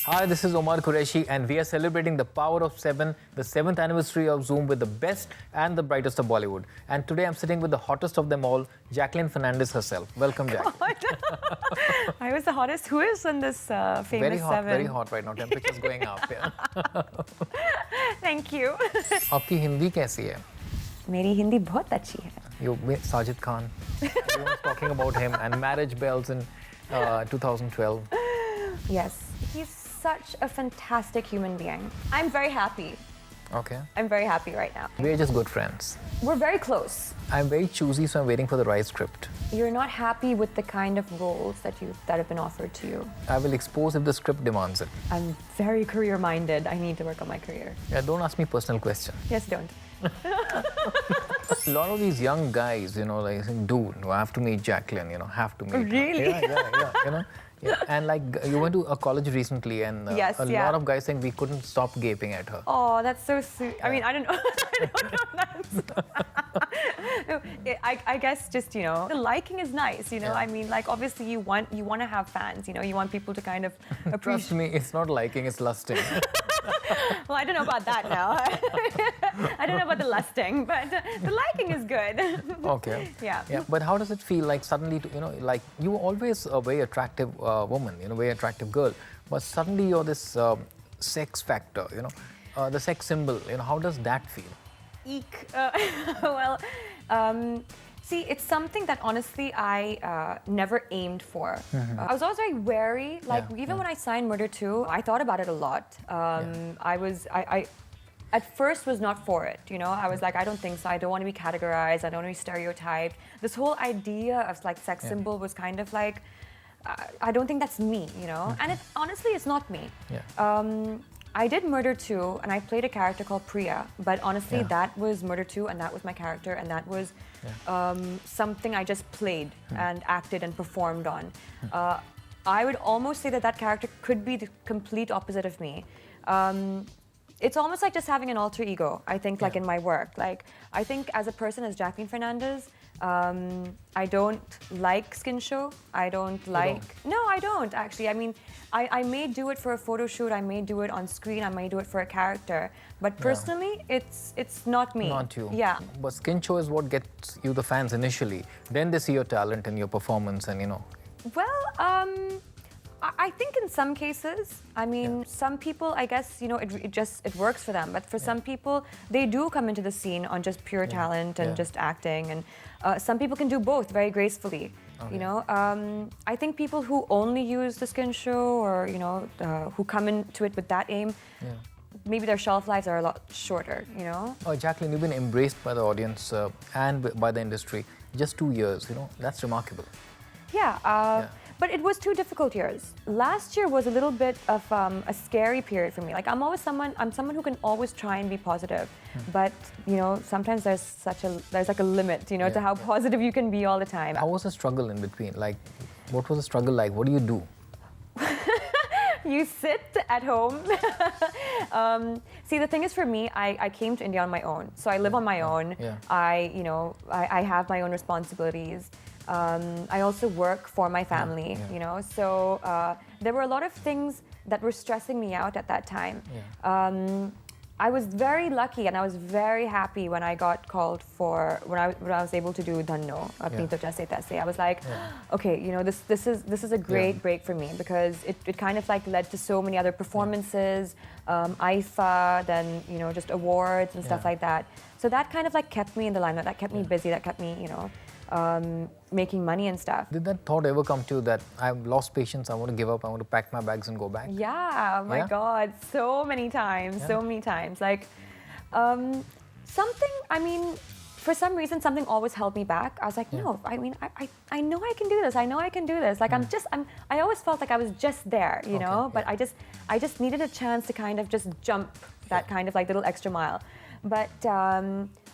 Hi, this is Omar Qureshi, and we are celebrating the power of seven, the 7th anniversary of Zoom with the best and the brightest of Bollywood. And today I'm sitting with the hottest of them all, Jacqueline Fernandez herself. Welcome, Jacqueline. I was the hottest. Who is in this famous Very hot, seven? very hot right now. Temperature's going up. Yeah. Thank you. आपकी हिंदी कैसी है? मेरी हिंदी बहुत अच्छी है. You met Sajid Khan. Everyone's talking about him and marriage bells in 2012. Yes, he's such a fantastic human being. I'm very happy. Okay. I'm very happy right now. We're just good friends. We're very close. I'm very choosy, so I'm waiting for the right script. You're not happy with the kind of roles that have been offered to you. I will expose if the script demands it. I'm very career-minded. I need to work on my career. Yeah, don't ask me personal questions. Yes, don't. A lot of these young guys, like saying, dude, I have to meet Jacqueline, have to meet her. Really? Yeah. Yeah. And like you went to a college recently and Yes, a lot of guys saying we couldn't stop gaping at her. Oh, that's so sweet. I mean, I don't know. I guess just, the liking is nice, Yeah. I mean, like, obviously you want to have fans, you want people to kind of appreciate. Trust me, it's not liking, it's lusting. Well, I don't know about that now. I don't know about the lusting, but the liking is good. Okay. Yeah. But how does it feel like suddenly, like you were always a very attractive woman, very attractive girl, but suddenly you're this sex factor, the sex symbol, how does that feel? Eek. Well, see, it's something that honestly I never aimed for. I was always very wary. Like even when I signed Murder 2, I thought about it a lot. I at first was not for it. I was like, I don't think so. I don't want to be categorized. I don't want to be stereotyped. This whole idea of like sex symbol was kind of like, I don't think that's me. And honestly, it's not me. Yeah. I did Murder 2 and I played a character called Priya, but honestly that was Murder 2 and that was my character and that was something I just played and acted and performed on. I would almost say that character could be the complete opposite of me. It's almost like just having an alter ego, I think, like in my work. Like, I think as a person, as Jacqueline Fernandez, I don't like skin show. I don't like... No, I don't, actually. I mean, I may do it for a photo shoot. I may do it on screen. I may do it for a character. But personally, it's not me. Not you. Yeah. But skin show is what gets you the fans initially. Then they see your talent and your performance and, Well, I think in some cases, I mean, some people, I guess, it works for them. But for some people, they do come into the scene on just pure talent and just acting. And some people can do both very gracefully. Okay. I think people who only use the skin show or, who come into it with that aim, maybe their shelf lives are a lot shorter, Oh, Jacqueline, you've been embraced by the audience and by the industry. Just 2 years, that's remarkable. Yeah. But it was 2 difficult years. Last year was a little bit of a scary period for me. Like I'm someone who can always try and be positive, but sometimes there's like a limit, to how positive you can be all the time. How was the struggle in between? Like, what was the struggle like? What do you do? You sit at home. See, the thing is for me, I came to India on my own. So I live on my own. Yeah. I have my own responsibilities. I also work for my family, so there were a lot of things that were stressing me out at that time. I was very lucky and I was very happy when I got called when I was able to do Dhanno, Apni To Jaise Taise. I was like, okay, this is a great break for me because it kind of like led to so many other performances, IFA, then just awards and stuff like that. So that kind of like kept me in the limelight, that kept me busy, that kept me making money and stuff. Did that thought ever come to you that I've lost patience, I want to give up, I want to pack my bags and go back? Yeah, my God, so many times, Like, for some reason, something always held me back. I was like, no, I mean, I know I can do this. I know I can do this. Like, I always felt like I was just there, but I just needed a chance to kind of just jump that kind of like little extra mile. But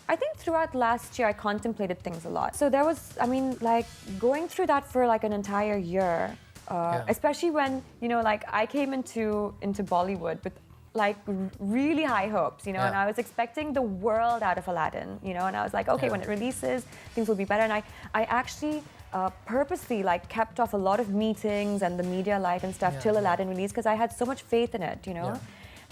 I think throughout last year, I contemplated things a lot. So there was, like going through that for like an entire year, especially when, like I came into Bollywood with like really high hopes, and I was expecting the world out of Aladdin, and I was like, okay, when it releases, things will be better. And I actually purposely like kept off a lot of meetings and the media light and stuff till Aladdin release because I had so much faith in it, you know.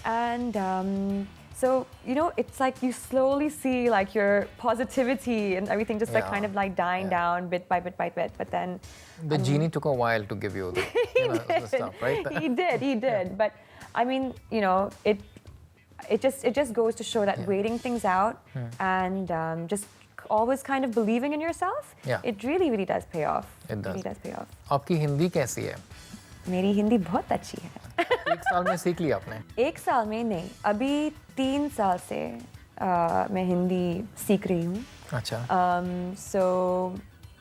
And so, you know, it's like you slowly see like your positivity and everything just like kind of like dying down bit by bit by bit. But then the Genie took a while to give you the, you know, the stuff, right? He did. But I mean, you know, it just goes to show that waiting things out and just always kind of believing in yourself, it really does pay off. It does. Really does pay off. आपकी हिंदी कैसी है? मेरी हिंदी बहुत अच्छी है. एक साल में सीख लिया आपने? एक साल में नहीं, अभी 3 साल से मैं हिंदी सीख रही हूँ. अच्छा. So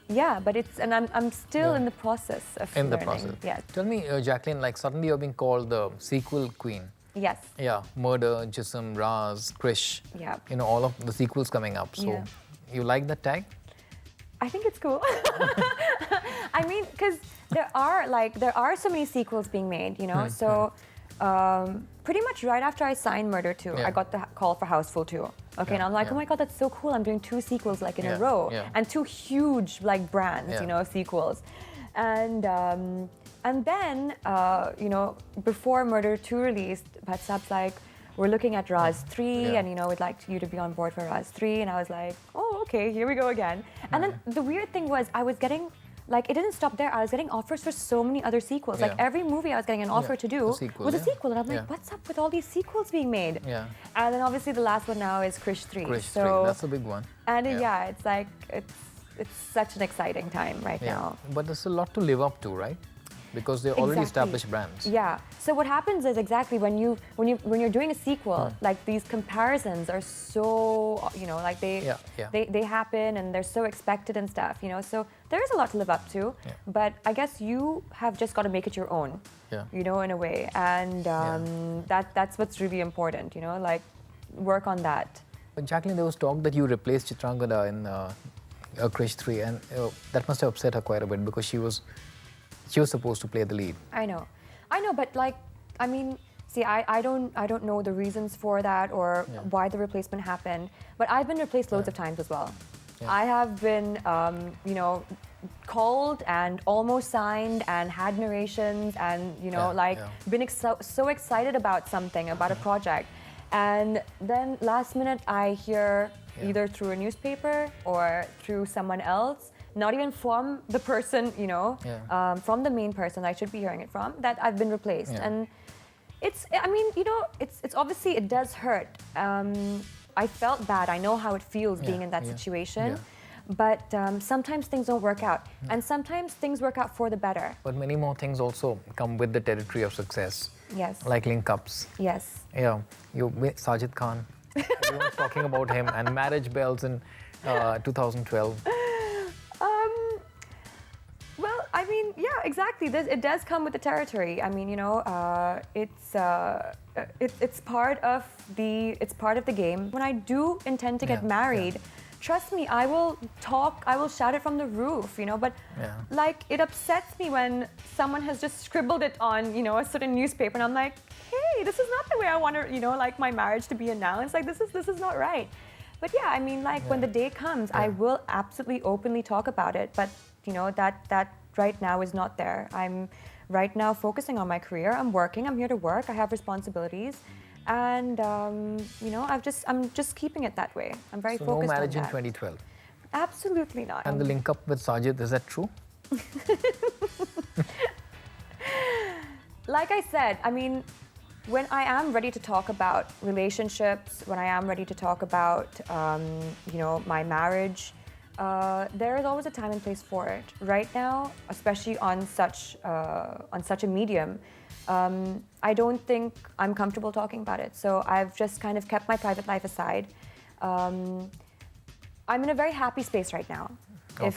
yeah, but I'm still in the process of in learning. the process. Yes. Tell me, Jacqueline, like suddenly you're being called the sequel queen. Yes. Yeah, Murder, Jism, Raz, Krish. Yeah. You know, all of the sequels coming up. So, you like that tag? I think it's cool. I mean, because there are so many sequels being made, you know. So, pretty much right after I signed Murder 2, I got the call for Houseful 2. Okay, and I'm like, oh my god, that's so cool! I'm doing 2 sequels like in a row, and 2 huge like brands, you know, sequels, and then you know, before Murder 2 released, Bhatsab's like, we're looking at Raz 3 and you know, we'd like you to be on board for Raz 3, and I was like, oh okay, here we go again. And then the weird thing was I was getting, like, it didn't stop there. I was getting offers for so many other sequels. Like every movie I was getting an offer to do was a sequel, and I'm like, what's up with all these sequels being made? Yeah. And then obviously the last one now is Krish 3. Krish 3, that's a big one. And it's like it's such an exciting time right now. But there's a lot to live up to, right? Because they're already established brands. Yeah. So what happens is exactly when you're doing a sequel, like these comparisons are so, you know, like they happen and they're so expected and stuff, you know. So there is a lot to live up to, but I guess you have just got to make it your own, you know, in a way, and that's what's really important, you know, like work on that. But Jacqueline, there was talk that you replaced Chitrangada in Krish 3, and that must have upset her quite a bit because she was supposed to play the lead. I know, but like, I mean, see, I don't know the reasons for that or why the replacement happened, but I've been replaced loads of times as well. I have been, you know, called and almost signed and had narrations and, you know, been so excited about something, about a project. And then last minute I hear either through a newspaper or through someone else, not even from the person, you know, from the main person I should be hearing it from, that I've been replaced. And it's, I mean, you know, it's obviously, it does hurt. I felt bad. I know how it feels being in that situation. But sometimes things don't work out. And sometimes things work out for the better. But many more things also come with the territory of success. Yes. Like link-ups. Yes. Yeah. Sajid Khan. Everyone's talking about him. And Marriage Bells in 2012. Well, I mean, yeah, exactly. It does come with the territory. I mean, you know, it's part of the game. When I do intend to get married, trust me, I will shout it from the roof, you know, but like, it upsets me when someone has just scribbled it on, you know, a certain newspaper, and I'm like, hey, this is not the way I want to, you know, like my marriage to be announced. Like, this is not right. But yeah, I mean, like, when the day comes, I will absolutely openly talk about it, but you know, that right now is not there. I'm right now focusing on my career. I'm working, I'm here to work, I have responsibilities. And you know, I'm just keeping it that way. I'm very focused on that. So no marriage in 2012? Absolutely not. And the link up with Sajid, is that true? Like I said, I mean, when I am ready to talk about relationships, when I am ready to talk about, you know, my marriage, there is always a time and place for it. Right now, especially on such a medium, I don't think I'm comfortable talking about it. So I've just kind of kept my private life aside. I'm in a very happy space right now. Okay.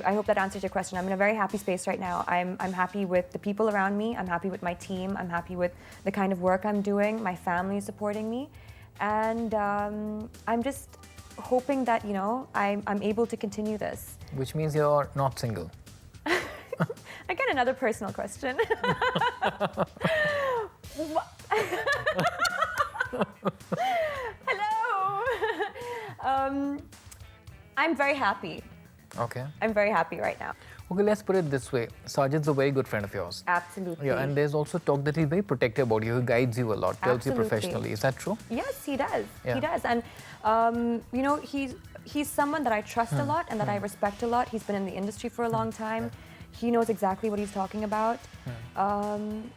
I hope that answers your question. I'm in a very happy space right now. I'm happy with the people around me. I'm happy with my team. I'm happy with the kind of work I'm doing. My family is supporting me. And I'm just hoping that, you know, I'm able to continue this. Which means you're not single. Again, another personal question. Hello. I'm very happy. Okay. I'm very happy right now. Okay, let's put it this way. Sajid's a very good friend of yours. Absolutely. Yeah, and there's also talk that he's very protective about you. He guides you a lot, tells you Absolutely. professionally. Is that true? Yes, he does. Yeah. He does. And, you know, he's someone that I trust a lot and that I respect a lot. He's been in the industry for a long time. He knows exactly what he's talking about. And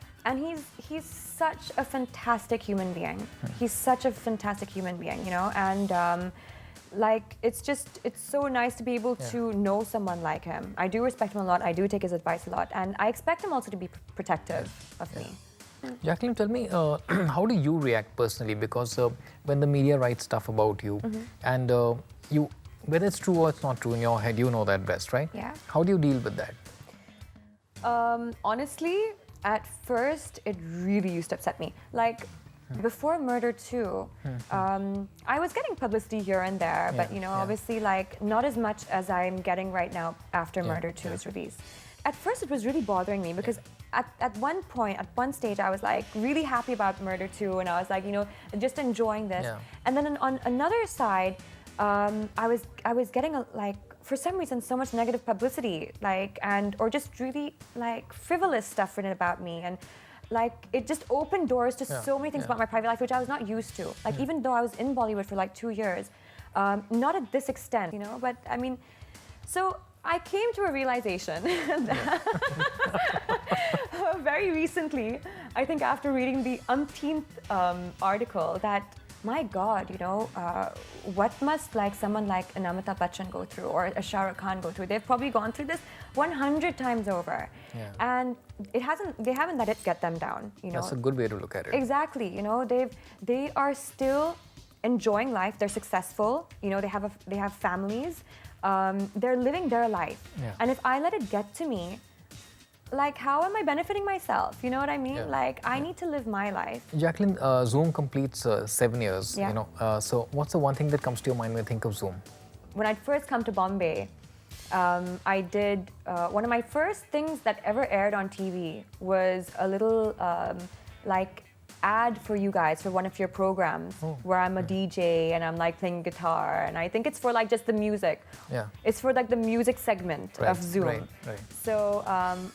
he's such a fantastic human being. He's such a fantastic human being, you know, and like it's so nice to be able to know someone like him. I do respect him a lot. I do take his advice a lot, and I expect him also to be protective of me. Jacqueline, tell me, how do you react personally? Because when the media writes stuff about you, and you, whether it's true or it's not true in your head, you know that best, right? Yeah. How do you deal with that? Honestly, at first, it really used to upset me. Like, before Murder 2, I was getting publicity here and there, but you know, obviously, like, not as much as I'm getting right now after Murder 2 is released. At first, it was really bothering me because at one point, at one stage, I was like really happy about Murder 2, and I was like, you know, just enjoying this. And then on another side, I was getting like, for some reason, so much negative publicity, like, or just really like frivolous stuff written about me, and like it just opened doors to so many things about my private life, which I was not used to. Like, even though I was in Bollywood for like 2 years, not at this extent, you know. But I mean, so I came to a realization that very recently, I think after reading the umpteenth article, that my God, you know, what must like someone like an Amitabh Bachchan go through, or a Shah Rukh Khan go through? They've probably gone through this 100 times over, and they haven't let it get them down. You know, That's a good way to look at it. Exactly. You know, they are still enjoying life. They're successful. You know, they have families. They're living their life. And if I let it get to me, like, how am I benefiting myself? You know what I mean? Like, I need to live my life. Jacqueline, Zoom completes 7 years. You know, so what's the one thing that comes to your mind when you think of Zoom? When I'd first come to Bombay, I did one of my first things that ever aired on TV was a little like ad for you guys for one of your programs where I'm a DJ and I'm like playing guitar, and I think it's for like just the music. It's for like the music segment of Zoom. So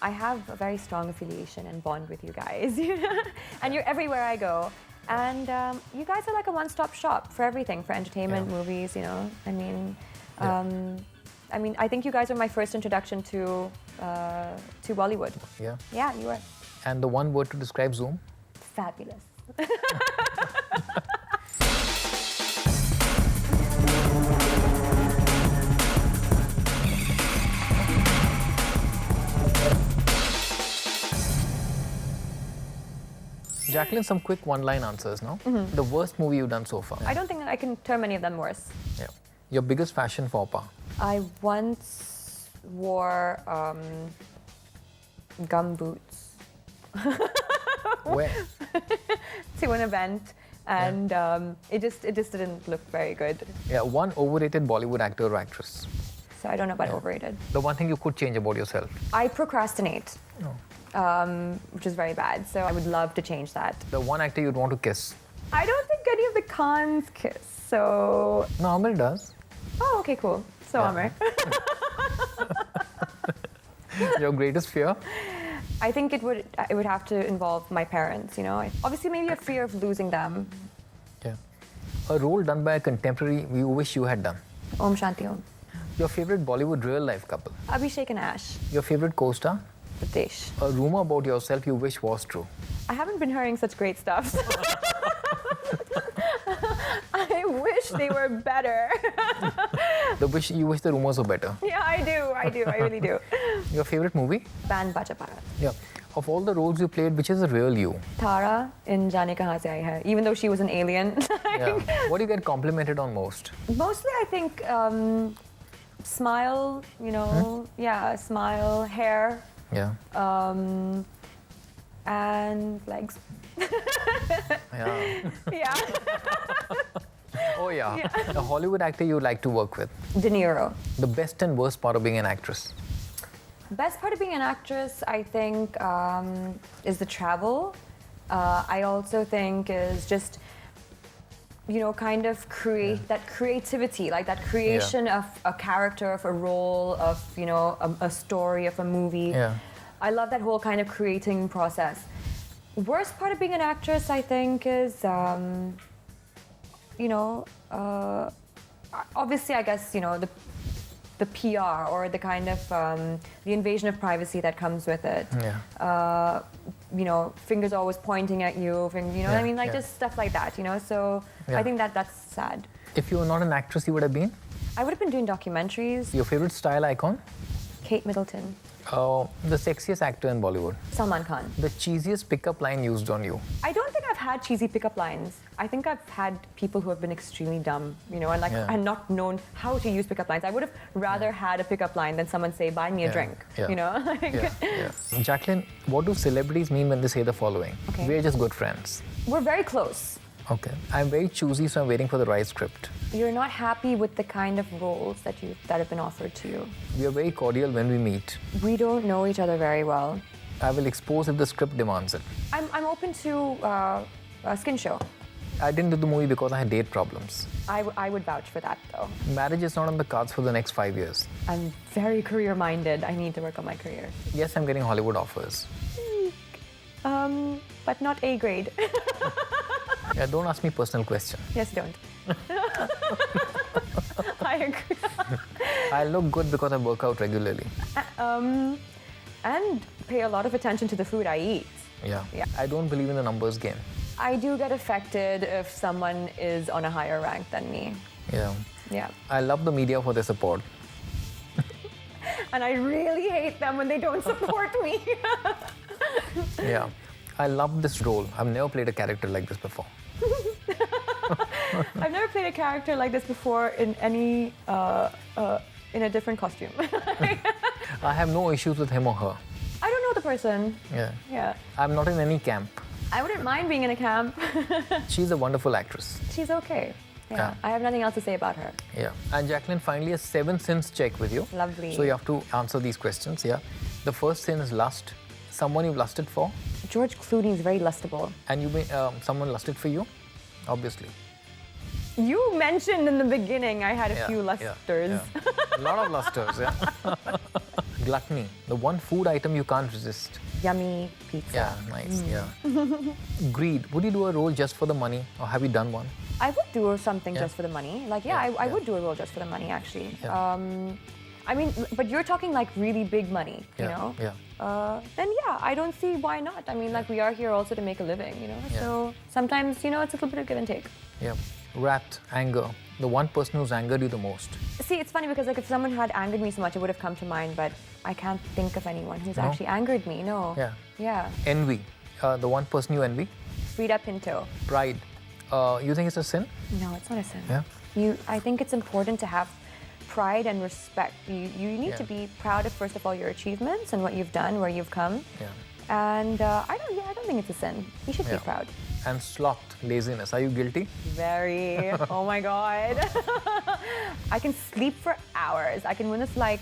I have a very strong affiliation and bond with you guys. And you're everywhere I go. And you guys are like a one-stop shop for everything, for entertainment, movies, you know. I mean, I think you guys were my first introduction to Bollywood. Yeah, you were. And the one word to describe Zoom? Fabulous. Jacqueline, some quick one-line answers now. The worst movie you've done so far? I don't think I can term any of them worse. Your biggest fashion faux pas? I once wore gum boots. Where? To an event, and it just didn't look very good. One overrated Bollywood actor or actress? So I don't know about overrated. The one thing you could change about yourself? I procrastinate, which is very bad. So I would love to change that. The one actor you'd want to kiss? I don't think any of the Khans kiss. So no, Amir does. Oh, okay, cool. So Amir. Your greatest fear? I think it would have to involve my parents, you know. Obviously, maybe a fear of losing them. A role done by a contemporary you wish you had done? Om Shanti Om. Your favorite Bollywood real-life couple? Abhishek and Ash. Your favorite co-star? Pritesh. A rumor about yourself you wish was true? I haven't been hearing such great stuff. I wish they were better. You wish the rumors were better? Yeah, I do. I really do. Your favorite movie? Band Baja Para. Yeah. Of all the roles you played, which is the real you? Tara in Jaane Kahan Se Aayi Hai, even though she was an alien. What do you get complimented on most? Mostly, I think, smile, you know, smile, hair. And legs. A Hollywood actor you like to work with? De Niro. The best and worst part of being an actress? Best part of being an actress, I think, is the travel. I also think is just, kind of create that creativity, like that creation of a character, of a role, of, a story, of a movie. Yeah. I love that whole kind of creating process. Worst part of being an actress, I think, is, obviously, I guess, the PR or the kind of the invasion of privacy that comes with it. Yeah. Fingers always pointing at you. What I mean, like just stuff like that. So I think that's sad. If you were not an actress, you would have been? I would have been doing documentaries. Your favorite style icon? Kate Middleton. The sexiest actor in Bollywood? Salman Khan. The cheesiest pickup line used on you? I don't think I've had cheesy pickup lines. I think I've had people who have been extremely dumb, and not known how to use pickup lines. I would have rather had a pickup line than someone say, buy me a drink, Jacqueline, what do celebrities mean when they say the following? Okay. We're just good friends. We're very close. Okay. I'm very choosy, so I'm waiting for the right script. You're not happy with the kind of roles that have been offered to you. We are very cordial when we meet. We don't know each other very well. I will expose if the script demands it. I'm open to a skin show. I didn't do the movie because I had date problems. I would vouch for that, though. Marriage is not on the cards for the next 5 years. I'm very career-minded. I need to work on my career. Yes, I'm getting Hollywood offers. But not A grade. Yeah, don't ask me personal questions. Yes, don't. I agree. I look good because I work out regularly. And pay a lot of attention to the food I eat. Yeah. Yeah. I don't believe in the numbers game. I do get affected if someone is on a higher rank than me. Yeah. Yeah. I love the media for their support. And I really hate them when they don't support me. Yeah. I love this role. I've never played a character like this before. I've never played a character like this before in any in a different costume. I have no issues with him or her. I don't know the person. Yeah. Yeah. I'm not in any camp. I wouldn't mind being in a camp. She's a wonderful actress. She's okay. Yeah. Yeah. I have nothing else to say about her. Yeah. And Jacqueline, finally a 7 sins check with you. Lovely. So you have to answer these questions. Yeah. The first sin is lust. Someone you've lusted for. George Clooney is very lustable. And someone lusted for you? Obviously. You mentioned in the beginning I had a few lusters. Yeah. A lot of lusters, yeah. Gluttony, the one food item you can't resist. Yummy pizza. Yeah, nice, yeah. Greed, would you do a role just for the money or have you done one? I would do something just for the money. I would do a role just for the money, actually. Yeah. I mean, but you're talking like really big money, you know? Yeah. Then yeah, I don't see why not. I mean, like we are here also to make a living, you know? Yeah. So sometimes, it's a little bit of give and take. Yeah. Wrath, anger, the one person who's angered you the most. See, it's funny because like if someone had angered me so much, it would have come to mind, but I can't think of anyone who's actually angered me, no. Yeah. Yeah. Envy, the one person you envy. Frida Pinto. Pride, you think it's a sin? No, it's not a sin. Yeah. I think it's important to have pride and respect. You need to be proud of, first of all, your achievements and what you've done, where you've come. Yeah. And I don't think it's a sin. You should be proud. And sloth, laziness, are you guilty? Very. Oh my God. I can sleep for hours. I can win this like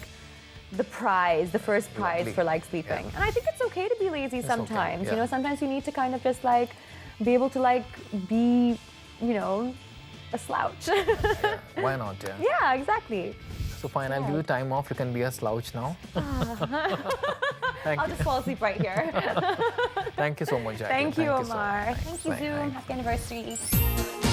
the first prize for like sleeping. Yeah. And I think it's okay to be lazy sometimes. Okay. Yeah. Sometimes you need to kind of just like be able to like be, a slouch. Yeah. Why not? Yeah. Yeah, exactly. So fine, I'll give you time off. You can be a slouch now. I'll just fall asleep right here. Thank you so much, Jacqueline. Thank you, so Omar. much. Thank you, Zoom. Thanks. Happy anniversary.